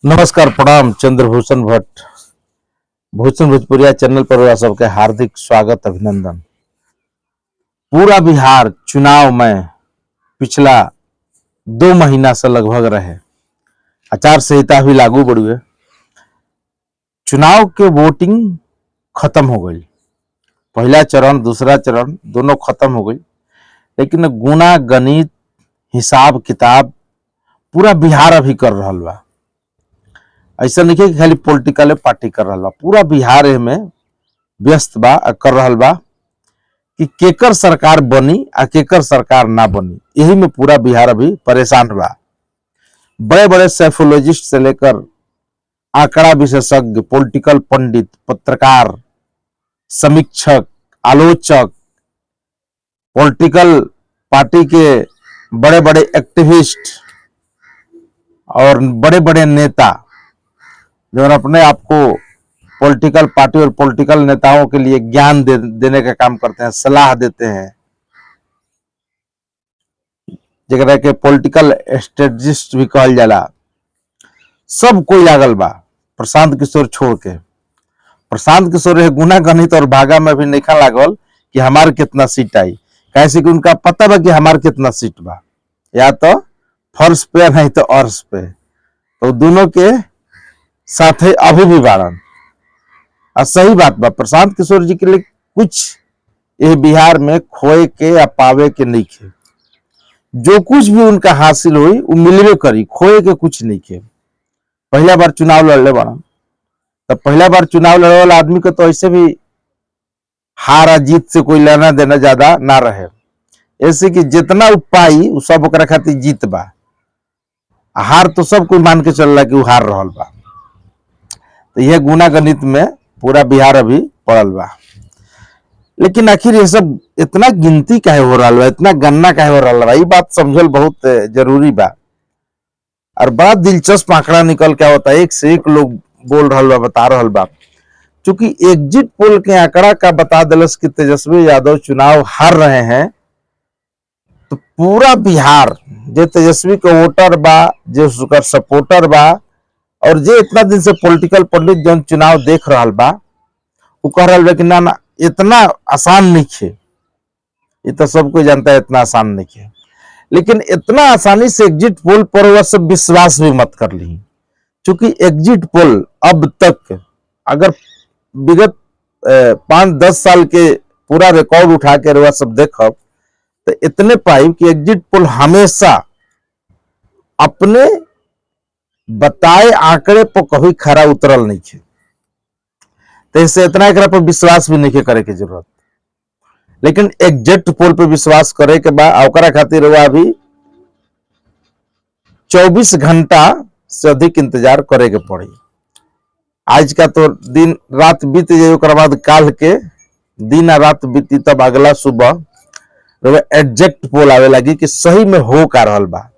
नमस्कार, प्रणाम। चंद्रभूषण भट्ट भूषण भोजपुरिया चैनल पर सबके हार्दिक स्वागत, अभिनंदन। पूरा बिहार चुनाव में पिछला 2 महीना से लगभग रहे, आचार संहिता भी लागू बढ़ी है। चुनाव के वोटिंग खत्म हो गई, पहला चरण दूसरा चरण दोनों खत्म हो गई, लेकिन गुना गणित हिसाब किताब पूरा बिहार अभी कर रहा बा। ऐसा नहीं कि खाली पॉलिटिकल पार्टी कर रहा बा, पूरा बिहार में व्यस्त बा कर रहा बा कि केकर सरकार बनी आ केकर सरकार ना बनी। यही में पूरा बिहार अभी परेशान बा। बड़े बड़े सैफोलॉजिस्ट से लेकर आंकड़ा विशेषज्ञ, पॉलिटिकल पंडित, पत्रकार, समीक्षक, आलोचक, पॉलिटिकल पार्टी के बड़े बड़े एक्टिविस्ट और बड़े बड़े नेता जो अपने आप को पॉलिटिकल पार्टी और पॉलिटिकल नेताओं के लिए ज्ञान देने का काम करते हैं, सलाह देते हैं, जगह के पॉलिटिकल स्ट्रेटजिस्ट भी कहल जाला। सब कोई लागल बा प्रशांत किशोर छोड़ के। प्रशांत किशोर गुना गणित और भागा में भी नहीं लागल कि हमारे कितना सीट आई, कैसे कि उनका पता बा कि हमारे कितना सीट बा, या तो फर्श पे नहीं तो अर्श पे। तो दोनों के साथ अभी भी बारन। और सही बात बा, प्रशांत किशोर जी के लिए कुछ ये बिहार में खोए के या पावे के नहीं खे। जो कुछ भी उनका हासिल हुई वो मिलवे करी, खोए के कुछ नहीं खे। पहला बार चुनाव लड़ले बारन, तो पहला बार चुनाव लड़े वाला आदमी को तो ऐसे भी हार जीत से कोई लेना देना ज्यादा ना रहे। ऐसे कि जितना पाई वो सब ओकरा खातिर जीत बा। हार तो सब कोई मान के चल रहा कि वो हार रहा बा। तो यह गुना गणित में पूरा बिहार अभी पड़ल बा। लेकिन आखिर ये सब इतना गिनती काहे हो रहा बा, इतना गणना काहे हो रहा बा, ये बात समझल बहुत जरूरी बा। और बड़ा दिलचस्प आंकड़ा निकल क्या होता है, एक से एक लोग बोल रहा बा, बता रहा बा। चूंकि एग्जिट पोल के आंकड़ा का बता दिलस कि तेजस्वी यादव चुनाव हार रहे हैं, तो पूरा बिहार जो तेजस्वी के वोटर बा, जो उसका सपोर्टर बा, और जे इतना दिन से पॉलिटिकल पंडित जो चुनाव देख रहा बा, वो कह रहा बा कि ना इतना आसान नहीं है। ये तो सबको जानता है इतना आसान नहीं है, लेकिन इतना आसानी से एग्जिट पोल पर वह सब विश्वास भी मत कर ली। क्योंकि एग्जिट पोल अब तक अगर विगत 5-10 साल के पूरा रिकॉर्ड उठा के वह सब देखब, तो इतने पाई कि एग्जिट पोल हमेशा अपने बताए आंकड़े पर कभी खरा उतरल नहीं है। तो इससे इतना एक पर विश्वास भी नहीं करे की जरूरत। लेकिन एग्जिट पोल पे विश्वास करे के बाद ओकरा खातिर वह अभी 24 घंटा से अधिक इंतजार करे के पड़ी। आज का तो दिन रात बीत जाए, ओकरा बाद काल के दिन रात बीती, तब अगला सुबह एग्जिट पोल आवे लगी कि सही में हो का रहल बा,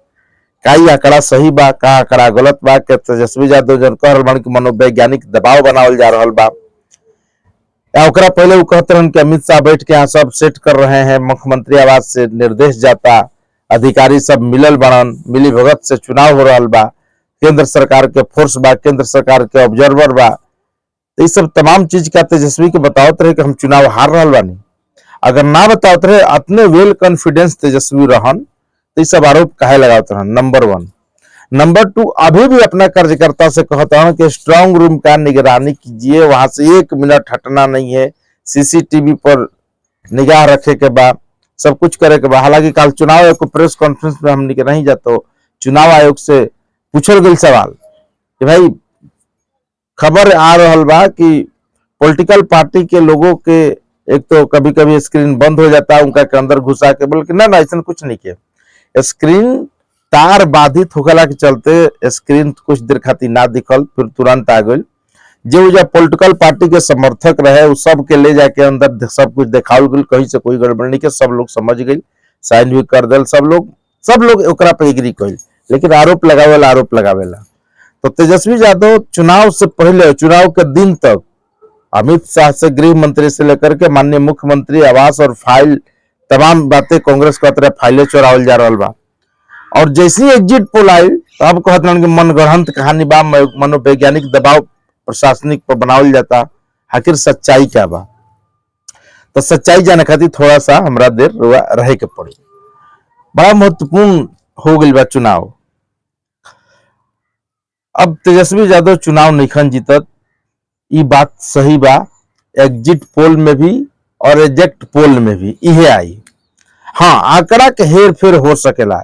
का आंकड़ा सही बा, का आंकड़ा गलत बा, के तेजस्वी यादव जन कह रहल बानी कि मनोवैज्ञानिक दबाव बनावल जा रहल बा, या ओकरा पहले वो कहते रहन कि अमित शाह बैठ के यहाँ सब सेट कर रहे हैं, मुख्यमंत्री आवास से निर्देश जाता, अधिकारी सब मिलल बनन, मिली भगत से चुनाव हो रहा बा, केंद्र सरकार के फोर्स बा, केंद्र सरकार के ऑब्जर्वर बा। तो ये सब तमाम चीज का तेजस्वी के बतावत रहे कि हम चुनाव हार रहा बानी। अगर ना बतावत रहे, अपने वेल कॉन्फिडेंस तेजस्वी रहन, तो ये सब आरोप काहे लगाते रहन। नंबर 1। नंबर 2, अभी भी अपना कार्यकर्ता से कहता हूं कि स्ट्रांग रूम का निगरानी कीजिए, वहां से 1 मिनट हटना नहीं है, सीसीटीवी पर निगाह रखे के बाद सब कुछ करे के बाद। हालांकि कल चुनाव आयोग को प्रेस कॉन्फ्रेंस में हम नहीं जाते, चुनाव आयोग से पूछल गई सवाल कि भाई खबर आ रहा बा कि पॉलिटिकल पार्टी के लोगों के एक तो कभी कभी स्क्रीन बंद हो जाता है, उनका के अंदर घुसा के, बोल के ना ऐसा कुछ नहीं किया। स्क्रीन तार बाधित होगला के चलते स्क्रीन कुछ देर खातिर ना दिखल, फिर तुरंत आ गई। जो जब पॉलिटिकल पार्टी के समर्थक रहे उस सब के ले जाके अंदर सब कुछ दिखाओ गई, कहीं से कोई गड़बड़ नहीं के, सब लोग समझ गई, साइन भी कर दिल, सब लोग ओकरा पे एग्री कइल। लेकिन आरोप लगावेला तो तेजस्वी यादव चुनाव से पहले, चुनाव के दिन तक अमित शाह से, गृह मंत्री से लेकर के माननीय मुख्यमंत्री आवास और फाइल, तमाम बातें कांग्रेस का तरह फाइलें चोरावल जा रहा बा। और जैसे ही एग्जिट पोल आई तो अब कहते हैं कि मनगढ़ंत कहानी बा, मनोवैज्ञानिक दबाव प्रशासनिक पर बनावल जाता। आखिर सच्चाई क्या बा? तो सच्चाई जाने खातिर थोड़ा सा हमरा देर रहे के पड़ी। बड़ा महत्वपूर्ण हो गई बा चुनाव। अब तेजस्वी यादव चुनाव नहीं जीतत, ये बात सही बा। एग्जिट पोल में भी और एजेक्ट पोल में भी इहे आई। हाँ, आंकड़ा के हेर फेर हो सकेला,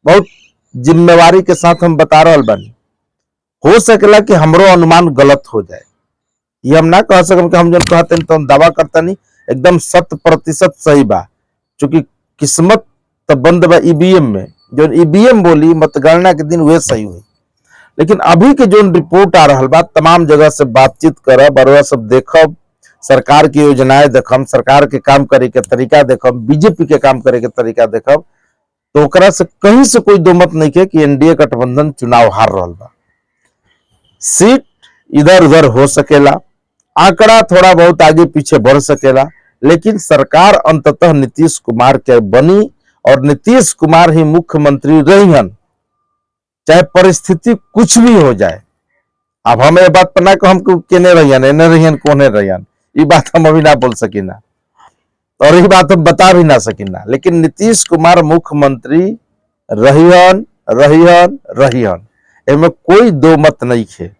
बहुत जिम्मेवारी के साथ हम बता रहा बानी। हो सकेला कि हमरो अनुमान गलत हो जाए, ये हम ना कह सकम कि हम जो कहते हैं तो हम दावा करता नहीं, एकदम 100% सही बा। चूंकि किस्मत तो बंद बा ईवीएम में, जो ईवीएम बोली मतगणना के दिन वह सही हुई। लेकिन अभी के जो रिपोर्ट आ रहा बा, तमाम जगह से बातचीत करब और सब देखब, सरकार की योजनाएं देखम, सरकार के काम करे के तरीका देखब, बीजेपी के काम करे के तरीका देखब, तो ओकरा से कहीं से कोई दो मत नहीं के कि एनडीए गठबंधन चुनाव हार रहा बा। सीट इधर उधर हो सकेला, आंकड़ा थोड़ा बहुत आगे पीछे बढ़ सकेला, लेकिन सरकार अंततः नीतीश कुमार के बनी और नीतीश कुमार ही मुख्यमंत्री रहियन, चाहे परिस्थिति कुछ भी हो जाए। अब हम ये बात पर ना हम केने रहियन, एने रहियन, कोने रहियन, ये बात हम अभी ना बोल सकीना और ये बात हम बता भी ना सकीना। लेकिन नीतीश कुमार मुख्यमंत्री रहियन रहियन रहियन, एमे कोई दो मत नहीं है।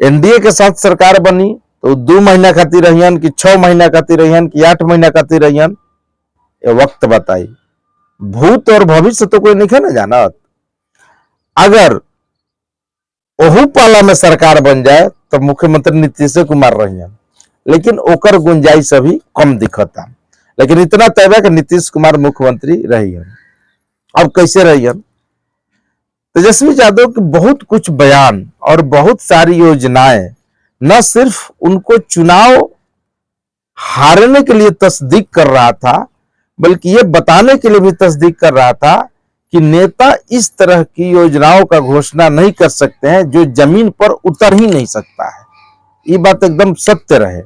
एनडीए के साथ सरकार बनी तो 2 महीना खातिर रहियन कि 6 महीना खातिर रहियन कि 8 महीना खातिर रहियन, ये वक्त बताई। भूत और भविष्य तो कोई नहीं है ना जानत। अगर ओहू पाला में सरकार बन जाए तो मुख्यमंत्री नीतीश कुमार रहियन, लेकिन ओकर गुंजाइश अभी कम दिखता। लेकिन इतना तय है कि नीतीश कुमार मुख्यमंत्री रहियन। अब कैसे रहियन? तेजस्वी यादव के बहुत कुछ बयान और बहुत सारी योजनाएं न सिर्फ उनको चुनाव हारने के लिए तस्दीक कर रहा था, बल्कि ये बताने के लिए भी तस्दीक कर रहा था कि नेता इस तरह की योजनाओं का घोषणा नहीं कर सकते हैं जो जमीन पर उतर ही नहीं सकता है। ये बात एकदम सत्य रहे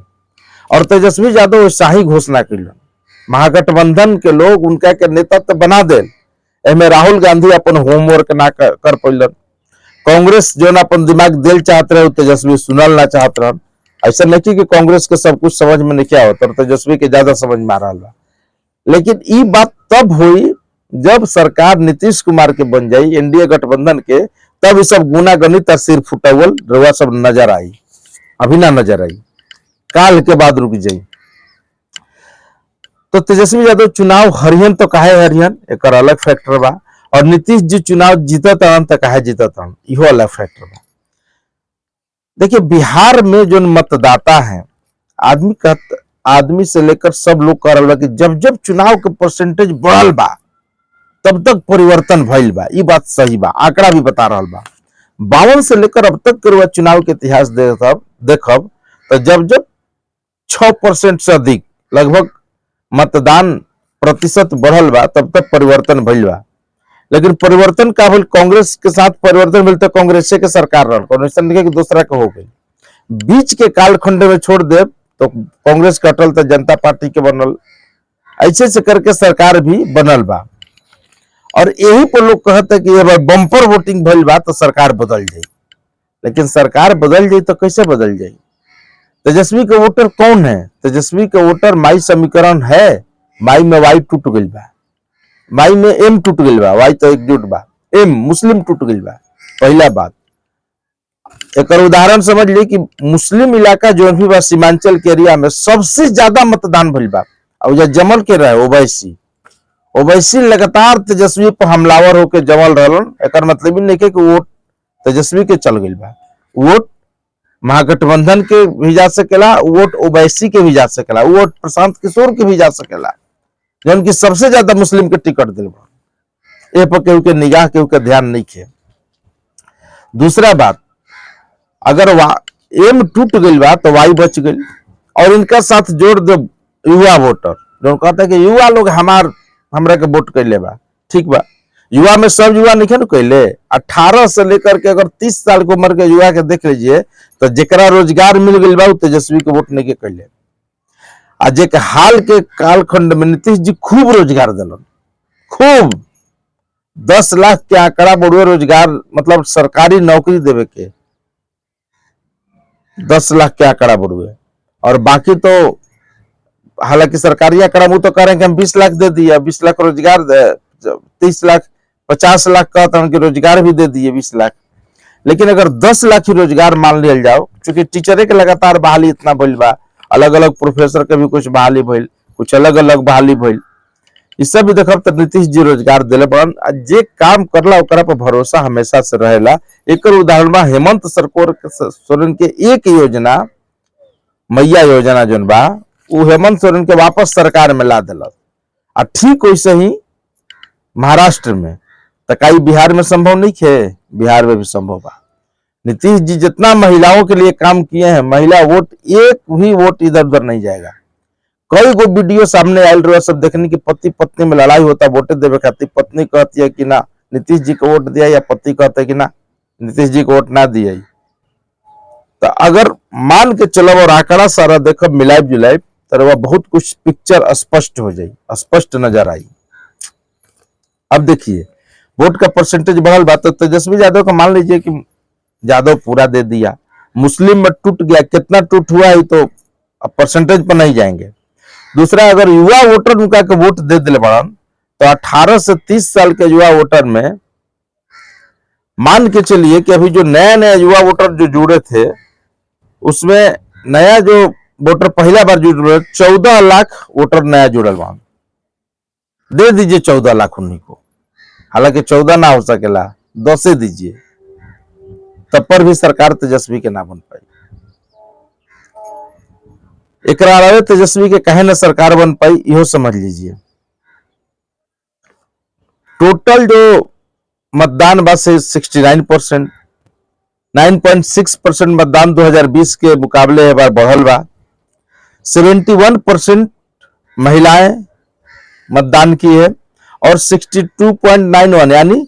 और तेजस्वी यादव ऐसा ही घोषणा कर। महागठबंधन के लोग उनका के नेता तो बना दे, एमे राहुल गांधी अपन होमवर्क ना कर पैलन। कांग्रेस जो ना अपन दिमाग दिल चाहत रहे, तेजस्वी सुनल ना चाहत रहा। ऐसा नहीं कि कांग्रेस के सब कुछ समझ में नहीं क्या होता, तेजस्वी के ज्यादा समझ में आ रहा बा। लेकिन ये बात तब हुई जब सरकार नीतीश कुमार के बन जाई, एनडीए गठबंधन के, तब ये सब गुनागणित सिर फुटावल रवा सब नजर आई। अभी ना नजर आई, काल के बाद रुक जाई। तो तेजस्वी यादव चुनाव हरियन तो काहे हरियन, एक अलग फैक्टर बा। और नीतीश जी चुनाव जीतत हन तो काहे जीतत हन, इहो अलग फैक्टर बा। देखिए, बिहार में जो मतदाता है, आदमी से लेकर सब लोग कह रहा कि जब जब चुनाव के परसेंटेज बढ़ल बा तब तक परिवर्तन भइल बा। ये बात सही बा, आंकड़ा भी बता रहा बा। 52 से लेकर अब तक के चुनाव के इतिहास देखब तो जब जब 6% से अधिक लगभग मतदान प्रतिशत बढ़ल बा तब तक परिवर्तन भइल बा। लेकिन परिवर्तन का भइल, कांग्रेस के साथ परिवर्तन मिल तो कांग्रेस के सरकार रहा, कांग्रेस के दूसरा के हो गई। बीच के कालखंड में छोड़ दे तो कांग्रेस कटल तो जनता पार्टी के बनल, ऐसे से करके सरकार भी बनल बा। और यही पर लोग कहते कि ये बम्पर वोटिंग भइल बा तो सरकार बदल जाए। लेकिन सरकार बदल जाए तो कैसे बदल जाए? तेजस्वी के वोटर कौन है? तेजस्वी के वोटर माई समीकरण है। माई में वाई टूट गई बा, माई में एम टूट गई बा, वाई तो एकजुट बा, एम मुस्लिम टूट गई बा। पहला बात, एक उदाहरण समझ ली कि मुस्लिम इलाका जो भी बा सीमांचल के एरिया में सबसे ज्यादा मतदान भइल बा। और जमल के रहे ओवैसी लगातार तेजस्वी पर हमलावर होकर जमल रहलन। एक मतलब ही नहीं कि वोट तेजस्वी के चल गई बा। वोट महागठबंधन के भी जा सकेला, वोट ओवैसी के भी जा सकेला, वोट प्रशांत किशोर के भी जा सकेला, जौन की सबसे ज्यादा मुस्लिम के टिकट दिल बा। ए पर केहू के निगाह, केहू के ध्यान नहीं खे। दूसरा बात, अगर एम टूट गई बा तो वाई बच गई। और इनका साथ जोड़ दे युवा वोटर, जो कहता है कि युवा लोग हमरा के वोट कैले बा। ठीक बा, युवा में सब युवा नहीं है कैले। 18 से लेकर के अगर 30 साल की उम्र के युवा के देख लीजिए तो जेकरा रोजगार मिल गई बा तेजस्वी के वोट नहीं के कैले। आ जे के हाल के कालखंड में नीतीश जी खूब रोजगार दिलन, खूब 10 लाख के आंकड़ा बढ़ुए रोजगार, मतलब सरकारी नौकरी देवे के 10 लाख के आंकड़ा बढ़ुए। और बाकी तो हालांकि सरकारी आंकड़ा वो तो कह रहे हैं कि हम 20 लाख दे दिए, 20 लाख रोजगार 30 लाख 50 लाख का रोजगार भी दे दिए 20 लाख। लेकिन अगर 10 लाख ही रोजगार मान लिया जाओ, क्योंकि टीचरे के लगातार बहाली इतना भइल बा, अलग अलग प्रोफेसर के भी कुछ बहाली भइल, कुछ अलग अलग बहाली भइल, इस सब भी देखब तो नीतीश जी रोजगार दिले बड़न। जे काम करला ओकरा पर भरोसा हमेशा से रहेला। एक उदाहरण बा हेमंत सोरेन के एक योजना, मैया योजना जोन बा, वो हेमंत सोरेन के वापस सरकार में ला दिलक। आ ठीक वैसे ही महाराष्ट्र में, तो कई बिहार में संभव नहीं है, बिहार में भी संभव बा। नीतीश जी जितना महिलाओं के लिए काम किए हैं, महिला वोट एक भी वोट इधर उधर नहीं जाएगा। कई गो वीडियो सामने आयल रहे, सब देखने की पति पत्नी में लड़ाई होता वोट देवे खातिर, पत्नी कहती है कि ना नीतीश जी को वोट दिया, या पति कहते है कि ना नीतीश जी को वोट ना दिया। तो अगर मान के चलो और आंकड़ा सारा देखो मिलाइब जुलाइब, तो वह बहुत कुछ पिक्चर स्पष्ट हो जाए, स्पष्ट नजर आई। अब देखिए वोट का परसेंटेज बढ़ल बात, तो तेजस्वी यादव का मान लीजिए कि यादव पूरा दे दिया, मुस्लिम में टूट गया, कितना टूट हुआ है तो अब परसेंटेज पर नहीं जाएंगे। दूसरा, अगर युवा वोटर उनका के वोट दे दिले बड़न, तो 18 से 30 साल के युवा वोटर में मान के चलिए कि अभी जो नया नया युवा वोटर जो जुड़े थे, उसमें नया जो वोटर पहला बार जुड़ रहे 14 लाख वोटर नया जुड़ल बा। दे दीजिए 14 लाख उन्हीं को, हालांकि 14 ना हो सकेला, 10 दीजिए, तब पर भी सरकार तेजस्वी के ना बन पाई। एक अलावा तेजस्वी के कहे न सरकार बन पाई, इहो समझ लीजिए। टोटल जो मतदान बा से 69%, 9.6% मतदान 2020 के मुकाबले है बार बढ़ल बा। 71% महिलाएं मतदान की है, और 62.91 यानी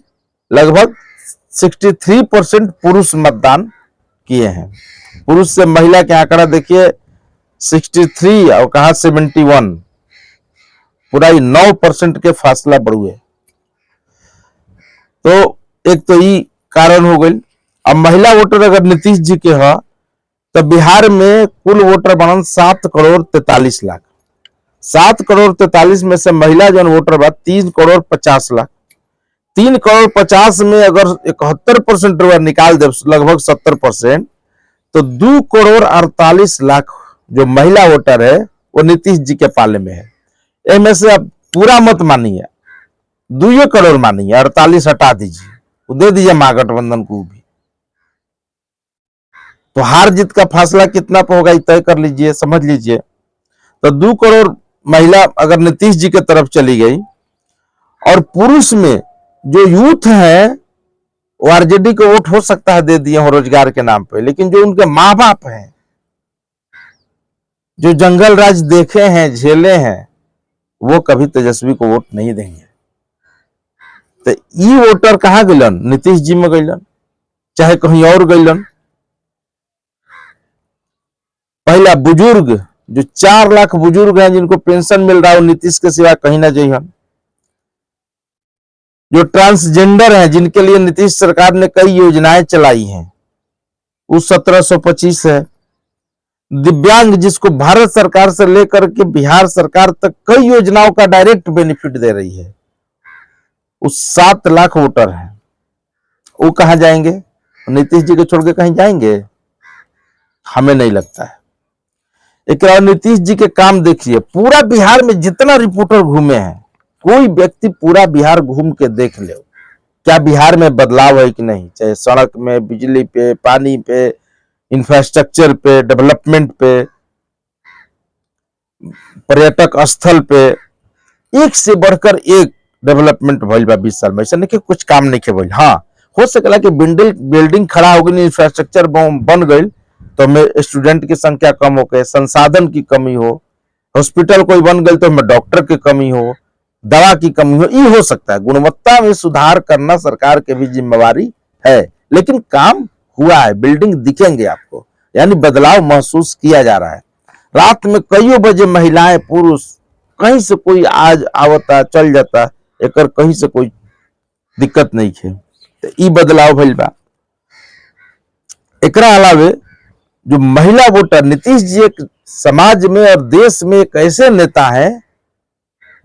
लगभग 63% पुरुष मतदान किए हैं। पुरुष से महिला के आंकड़ा देखिए 63 और कहा 71, पूरा 9% के फासला बढ़ुए। तो एक तो ये कारण हो गई। अब महिला वोटर अगर नीतीश जी के है, तो बिहार में कुल वोटर बनन 7,43,00,000। 7,43,00,000 में से महिला जन वोटर बा 3,50,00,000। 3,50,00,000 में अगर 71% निकाल दे, लगभग 70%, तो 2,48,00,000 जो महिला वोटर है वो नीतीश जी के पाले में है। इनमें से अब पूरा मत मानिए, 2 करोड़ मानिए, 48 हटा दीजिए, वो दे दीजिए महागठबंधन को भी, तो हार जीत का फासला कितना पे होगा तय कर लीजिए, समझ लीजिए। तो 2 करोड़ महिला अगर नीतीश जी की तरफ चली गई, और पुरुष में जो यूथ है वो आरजेडी को वोट हो सकता है दे दिए हो रोजगार के नाम पे, लेकिन जो उनके माँ बाप हैं, जो जंगल राज देखे हैं, झेले हैं, वो कभी तेजस्वी को वोट नहीं देंगे। तो ये वोटर कहां गइलन? नीतीश जी में गइलन, चाहे कहीं और गइलन। पहला बुजुर्ग, जो 4 लाख बुजुर्ग हैं जिनको पेंशन मिल रहा है, नीतीश के सिवा कहीं ना जइहन। जो ट्रांसजेंडर हैं, जिनके लिए नीतीश सरकार ने कई योजनाएं चलाई हैं, वो 1725 है। दिव्यांग, जिसको भारत सरकार से लेकर के बिहार सरकार तक कई योजनाओं का डायरेक्ट बेनिफिट दे रही है, उस 7 लाख वोटर हैं। वो कहां जाएंगे? नीतीश जी को छोड़ के कहीं जाएंगे? हमें नहीं लगता है। एक नीतीश जी के काम देखिए, पूरा बिहार में जितना रिपोर्टर घूमे हैं, कोई व्यक्ति पूरा बिहार घूम के देख ले क्या बिहार में बदलाव है कि नहीं, चाहे सड़क में, बिजली पे, पानी पे, इंफ्रास्ट्रक्चर पे, डेवलपमेंट पे, पर्यटक स्थल पे, एक से बढ़कर एक डेवलपमेंट भइल बा 20 साल में। ऐसा नहीं कि कुछ काम नहीं के भइल। हाँ, हो सकेला कि बिल्डिंग खड़ा हो गई, इंफ्रास्ट्रक्चर बन गई, तो हमें स्टूडेंट की संख्या कम हो गई, संसाधन की कमी हो, हॉस्पिटल कोई बन गई तो हमें डॉक्टर की कमी हो, दवा की कमी हो, ये हो सकता है। गुणवत्ता में सुधार करना सरकार की भी जिम्मेवारी है, लेकिन काम हुआ है, बिल्डिंग दिखेंगे आपको, यानी बदलाव महसूस किया जा रहा है। रात में कई बजे महिलाएं, पुरुष, कहीं से कोई आज आवता चल जाता, एक कहीं से कोई दिक्कत नहीं है। तो ई बदलाव भइल बा। एकरा अलावे जो महिला वोटर, नीतीश जी एक समाज में और देश में एक ऐसे नेता है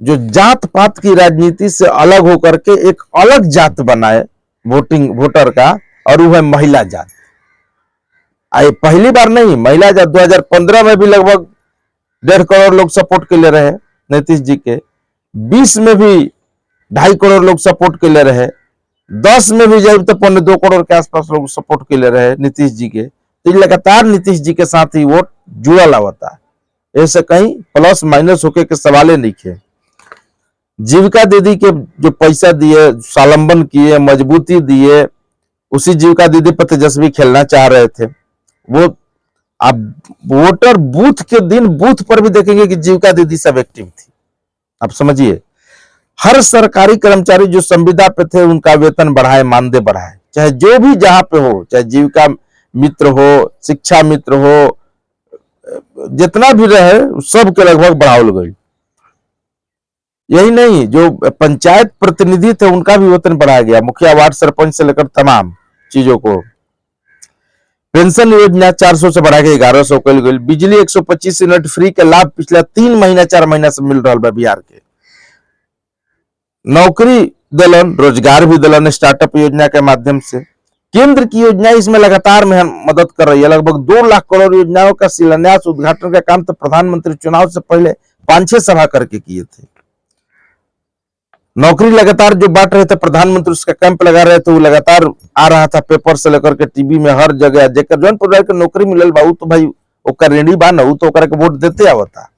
जो जात पात की राजनीति से अलग होकर के एक अलग जात बनाए वोटर का, और वो है महिला जात। आए पहली बार नहीं, महिला जात 2015 में भी लगभग 1.5 करोड़ लोग सपोर्ट के लिए रहे नीतीश जी के, 20 में भी 2.5 करोड़ लोग सपोर्ट के लिए रहे, 10 में भी जब तक 2.25 करोड़ के आसपास लोग सपोर्ट के लिए रहे नीतीश जी के। तो लगातार नीतीश जी के साथ ही वोट जुड़ल आवता है, ऐसे कहीं प्लस माइनस होके के सवाले नहीं है। जीविका दीदी के जो पैसा दिए, स्वावलंबन किए, मजबूती दिए, उसी जीविका दीदी पर तेजस्वी खेलना चाह रहे थे। वो आप वोटर बूथ के दिन बूथ पर भी देखेंगे कि जीविका दीदी सब एक्टिव थी। आप समझिए, हर सरकारी कर्मचारी जो संविदा पे थे उनका वेतन बढ़ाए, मानदेय बढ़ाए, चाहे जो भी जहां पे हो, चाहे जीविका मित्र हो, शिक्षा मित्र हो, जितना भी रहे सबके लगभग बढ़ावल गई। यही नहीं, जो पंचायत प्रतिनिधि थे उनका भी वेतन बढ़ाया गया, मुखिया, वार्ड सरपंच से लेकर तमाम चीजों को। पेंशन योजना 400 से बढ़ा के 1100 कल गई। बिजली 125 यूनिट फ्री के लाभ पिछला 3 महीना 4 महीना से मिल रहा है बिहार के। नौकरी दिलन, रोजगार भी दिलन स्टार्टअप योजना के माध्यम से। केंद्र की योजना इसमें लगातार मदद कर रही है। लगभग 2 लाख करोड़ योजनाओं का शिलान्यास, उद्घाटन का काम तो प्रधानमंत्री चुनाव से पहले 5-6 सभा करके किए थे। नौकरी लगातार जो बांट रहे थे प्रधानमंत्री, उसका कैंप लगा रहे थे, वो लगातार आ रहा था पेपर से लेकर के टीवी में, हर जगह। जेकर जौन प्रकार के नौकरी मिलल बा तो भाई ओकर रेडी बा न, तो ओकरा के वोट देते आवता।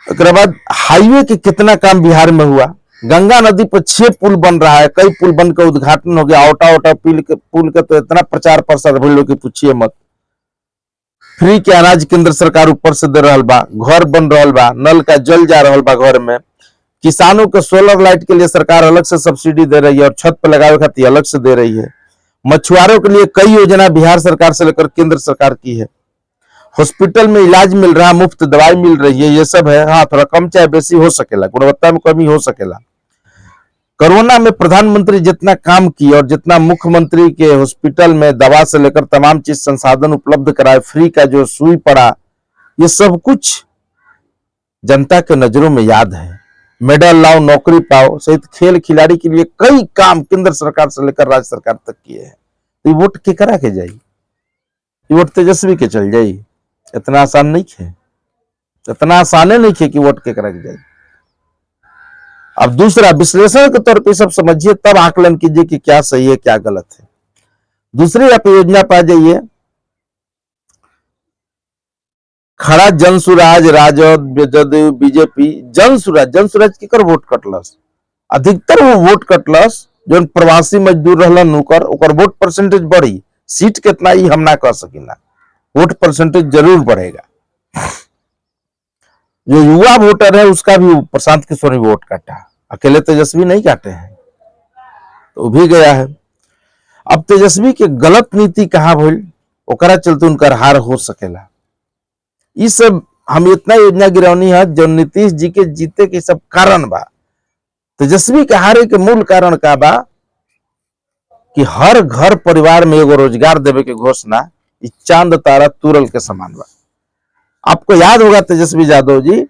उसके बाद हाईवे के कितना काम बिहार में हुआ। गंगा नदी पर 6 पुल बन रहा है, कई पुल बन के उद्घाटन हो गया। ओटा पुल के तो इतना प्रचार प्रसार भइल कि पूछिए मत। फ्री के अनाज केंद्र सरकार ऊपर से दे रहा बा, घर बन रहा बा, नल का जल जा रहा बा घर में। किसानों के सोलर लाइट के लिए सरकार अलग से सब्सिडी दे रही है और छत पर लगावे खातिर अलग से दे रही है। मछुआरों के लिए कई योजना बिहार सरकार से लेकर केंद्र सरकार की है। हॉस्पिटल में इलाज मिल रहा, मुफ्त दवाई मिल रही है, ये सब है। हाँ, थोड़ा कम चाहे बेसी हो सकेला, गुणवत्ता में कमी हो सकेला। कोरोना में प्रधानमंत्री जितना काम किया और जितना मुख्यमंत्री के हॉस्पिटल में दवा से लेकर तमाम चीज संसाधन उपलब्ध कराए, फ्री का जो सुई पड़ा, ये सब कुछ जनता के नजरों में याद है। मेडल लाओ, नौकरी पाओ सहित खेल खिलाड़ी के लिए कई काम केंद्र सरकार से लेकर राज्य सरकार तक किए हैं। तो वोट के करा के जाई, वोट तेजस्वी के चल जाई। इतना आसान नहीं है, इतना आसान नहीं है कि वोट के करा के जाए। अब दूसरा विश्लेषण के तौर पे सब समझिए, तब आकलन कीजिए कि क्या सही है क्या गलत है। दूसरी आप योजना पा जाइए, खड़ा जनसुराज, राजद, जदयू, बीजेपी। जनसुराज केकर वोट कटलस, अधिकतर वो वोट कटलस जो प्रवासी मजदूर रहलन ओकर वोट परसेंटेज बढ़ी। सीट कितना ही हम ना कह सकिना, वोट परसेंटेज जरूर बढ़ेगा। जो युवा वोटर है उसका भी प्रशांत किशोर ने वोट काटा, अकेले तेजस्वी नहीं काटे हैं, तो भी गया है। अब तेजस्वी के गलत नीति कहां भइल, ओकरा चलते उनका हार हो सकेला। ये सब हम इतना योजना गिरौनी है जो नीतीश जी के जीते के सब कारण बा। तेजस्वी के हारे के मूल कारण का बा कि हर घर परिवार में एगो रोजगार देवे के घोषणा चांद तारा तुरल के समान बा। आपको याद होगा तेजस्वी यादव जी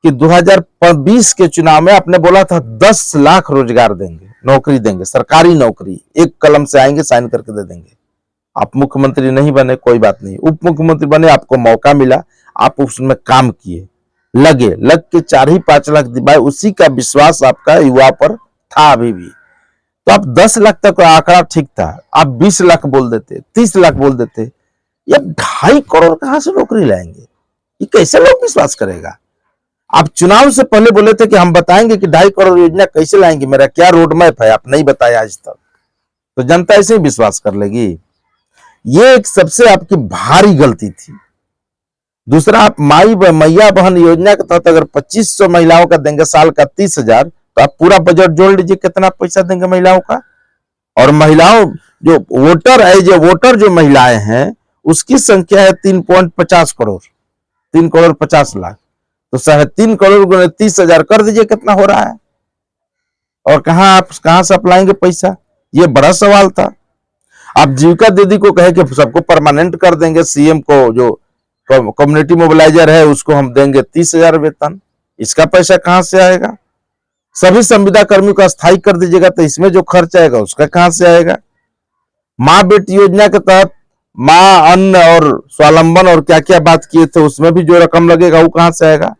कि 2020 के चुनाव में आपने बोला था 10 लाख रोजगार देंगे, नौकरी देंगे, सरकारी नौकरी, एक कलम से आएंगे साइन करके दे देंगे। आप मुख्यमंत्री नहीं बने, कोई बात नहीं, उप मुख्यमंत्री बने, आपको मौका मिला, आप उसमें काम किए, लग के 4-5 लाख दिवाए, उसी का विश्वास आपका युवा पर था अभी भी। तो आप 10 लाख तक का आंकड़ा ठीक था, आप 20 लाख बोल देते, 30 लाख बोल देते, ये 2.5 करोड़ कहां से नौकरी लाएंगे, ये कैसे लोग विश्वास करेगा। आप चुनाव से पहले बोले थे कि हम बताएंगे कि 2.5 करोड़ योजना कैसे लाएंगे, मेरा क्या रोड मैप है, आप नहीं बताया आज तक, तो जनता ऐसे ही विश्वास कर लेगी। ये एक सबसे आपकी भारी गलती थी। दूसरा, आप माई मैया बहन योजना के तहत अगर 2500 महिलाओं का देंगे, साल का 30,000, तो आप पूरा बजट जोड़ लीजिए कितना पैसा देंगे महिलाओं का। और महिलाओं जो वोटर है, जो वोटर जो महिलाएं हैं उसकी संख्या है 3.50 करोड़, 3 करोड़ 50 लाख, तो 3.5 करोड़ गुणे 30,000 कर दीजिए कितना हो रहा है। और कहां से अप्लाएंगे पैसा, ये बड़ा सवाल था। आप जीविका दीदी को कहे कि सबको परमानेंट कर देंगे, सीएम को जो कम्युनिटी मोबिलाइजर है उसको हम देंगे 30,000 वेतन, इसका पैसा कहां से आएगा? सभी संविदा कर्मियों का स्थायी कर दीजिएगा तो इसमें जो खर्च आएगा उसका कहां से आएगा? माँ बेटी योजना के तहत माँ अन्न और स्वावलंबन और क्या क्या बात किए थे, उसमें भी जो रकम लगेगा वो कहां से आएगा?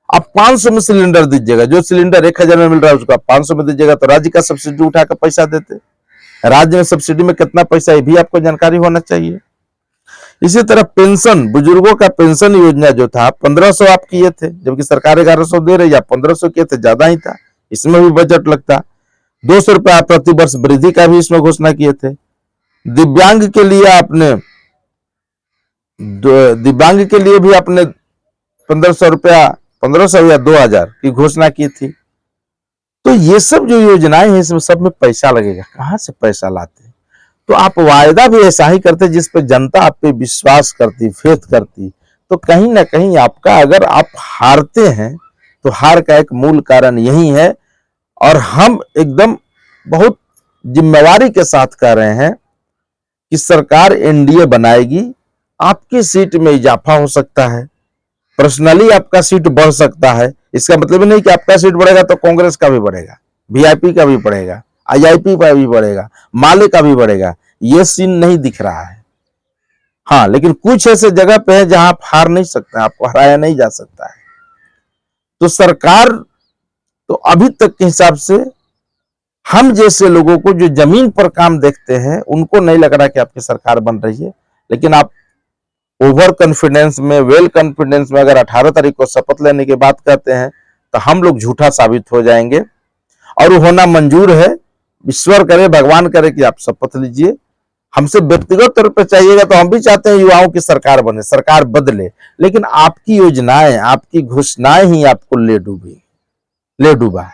आप 500 में सिलेंडर दीजिएगा, जो सिलेंडर 1000 में मिल रहा है उसका 500 में दीजिएगा तो राज्य का सब्सिडी उठाकर पैसा देते। राज्य में सब्सिडी में कितना पैसा है भी आपको जानकारी होना चाहिए। इसी तरह पेंशन, बुजुर्गों का पेंशन योजना जो था 1500 आप किए थे, जबकि सरकार 1100 दे रही है, 1500 किए थे, ज्यादा ही था, इसमें भी बजट लगता। 200 रुपया प्रति वर्ष वृद्धि का भी इसमें घोषणा किए थे। दिव्यांग के लिए भी आपने 1500 रुपया, 1500 या 2000 की घोषणा की थी। तो ये सब जो योजनाएं हैं इसमें सब में पैसा लगेगा, कहां से पैसा लाते? तो आप वायदा भी ऐसा ही करते जिस पे जनता आप पे विश्वास करती, फेथ करती। तो कहीं ना कहीं आपका, अगर आप हारते हैं तो हार का एक मूल कारण यही है। और हम एकदम बहुत जिम्मेवारी के साथ कह रहे हैं कि सरकार एनडीए बनाएगी, आपकी सीट में इजाफा हो सकता है, पर्सनली आपका सीट बढ़ सकता है। इसका मतलब नहीं कि आपका सीट बढ़ेगा तो कांग्रेस का भी बढ़ेगा, वीआईपी का भी बढ़ेगा, आईआईपी का भी बढ़ेगा, माले का भी बढ़ेगा, ये सीन नहीं दिख रहा है। हाँ, लेकिन कुछ ऐसे जगह पे है जहां आप हार नहीं सकते, आपको हराया नहीं जा सकता है। तो सरकार, तो अभी तक के हिसाब से हम जैसे लोगों को जो जमीन पर काम देखते हैं उनको नहीं लग रहा कि आपकी सरकार बन रही है। लेकिन आप ओवर कॉन्फिडेंस में, वेल कॉन्फिडेंस में अगर 18 तारीख को शपथ लेने की बात कहते हैं तो हम लोग झूठा साबित हो जाएंगे, और वो होना मंजूर है। ईश्वर करे, भगवान करे कि आप शपथ लीजिए। हमसे व्यक्तिगत तौर पर चाहिएगा तो हम भी चाहते हैं युवाओं की सरकार बने, सरकार बदले, लेकिन आपकी योजनाएं, आपकी घोषणाएं ही आपको ले डूबा।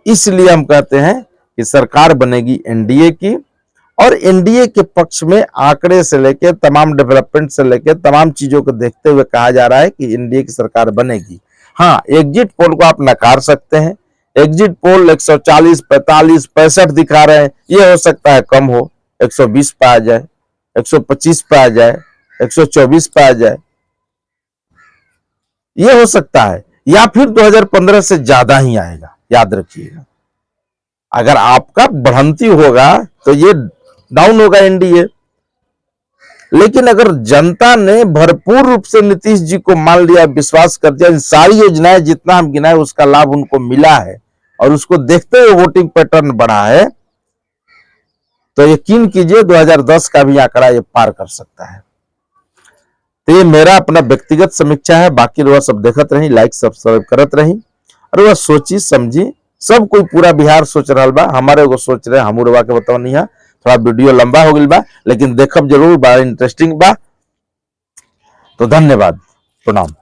इसलिए हम कहते हैं कि सरकार बनेगी एनडीए की, और एनडीए के पक्ष में आंकड़े से लेकर तमाम डेवलपमेंट से लेकर तमाम चीजों को देखते हुए कहा जा रहा है कि एनडीए की सरकार बनेगी। हाँ, एग्जिट पोल को आप नकार सकते हैं। एग्जिट पोल 140, 45, 65 दिखा रहे हैं, ये हो सकता है कम हो, 120 पे आ जाए, 125 पे आ जाए, 124 पे आ जाए, ये हो सकता है, या फिर 2015 से ज्यादा ही आएगा। याद रखिएगा, अगर आपका बढ़ंती होगा तो ये डाउन होगा एनडीए। लेकिन अगर जनता ने भरपूर रूप से नीतीश जी को मान लिया, विश्वास कर दिया, इन सारी योजनाएं जितना हम गिनाए उसका लाभ उनको मिला है, और उसको देखते हुए वोटिंग पैटर्न बढ़ा है, तो यकीन कीजिए 2010 का भी आंकड़ा ये पार कर सकता है। तो ये मेरा अपना व्यक्तिगत समीक्षा है। बाकी लोग सब देखत रही, लाइक सब्सक्राइब करत रही, और वह सोची समझी। सब कोई पूरा बिहार सोच रहा बा, हमारे एगो सोच रहे, हम उड़वा के बताओ नहीं है। थोड़ा वीडियो लंबा हो गई बा, लेकिन देखब जरूर, बड़ा इंटरेस्टिंग बा। तो धन्यवाद, प्रणाम।